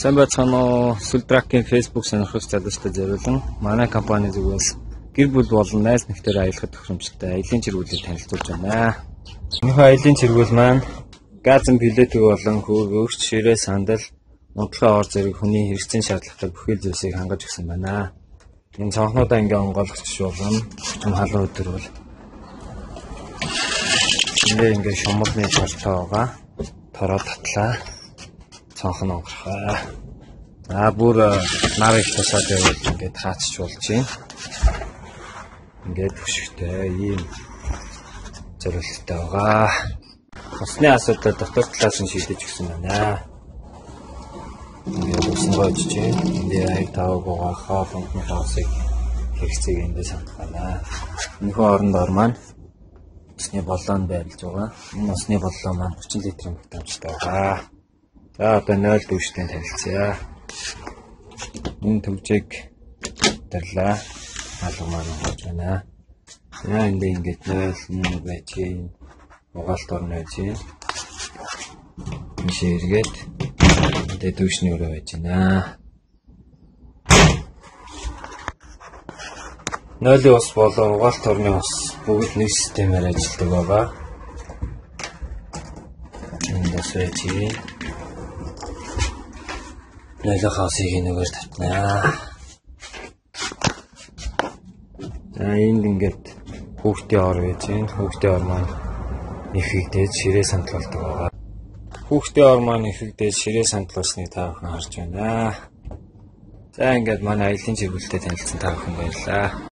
Сайн байцгаана уу? Сүлдракийн Facebook сонирхогч залуучтай зориулан манай компани зүгээс гэр бүл болон найз нөхдөд аялахад тохиромжтой аялын чиргүүлийг танилцуулж байна. Өнөөдөр аялын чиргүүл маань газан билетиг болон хөргөөгч, ширээ, сандал, нутгаа ор зэрэг хүний хэрэгцээний шаардлагатай бүхэл зүйлсийг хангаж өгсөн байна. Энэ цонхнуудаа ингээ онгойлгоч болно. Хүчм халуун өдөр бол ингээ шумалны шалтгаан байгаа. Тороо татлаа. Цонхон онгорхоо. Бүр нар их тасаад явал ингээд хаацч болж байна. Ингээд хөшгтэй ийм зорилттой байгаа. Усны асуудал дотор талаас нь шийдэж өгсөн байна. Ингээд усан гоож чинь энэ аяг тавг байгаа хоолны хаосыг хэрэгцээг эндээ санах байна. Энэхүү оронд ор маань усны боллоонд байрлаж байгаа. Энэ усны боллоо маань 30 литрийн багтаамжтай байгаа. За одоо 0 дүүштэй танилцъя. Энэ төвжийг дэрлээ. Алга маань болж байна. Яа энэ ингээд 0 байж гин. Угаалт орно байж гин. Мишээ эргээд энэ дүүшний өрөө байж байна. 0-ийн ус болон угаалт орны ус бүгд нэг системээр ажилладаг байгаа. Энэ дэсэж гин. Нэлээд хаосыг нэгээр татнаа. За энд ингээд хүүхдийн ор байж гин. Хүүхдийн ор маань нэхэгдээд ширээ санталдаг байгаа. Хүүхдийн ор маань нэхэгдээд ширээ санталсныг та бүхэн харж байна. За ингээд манай аялын чиргүүлтэд танилцсан та бүхэн баярлалаа.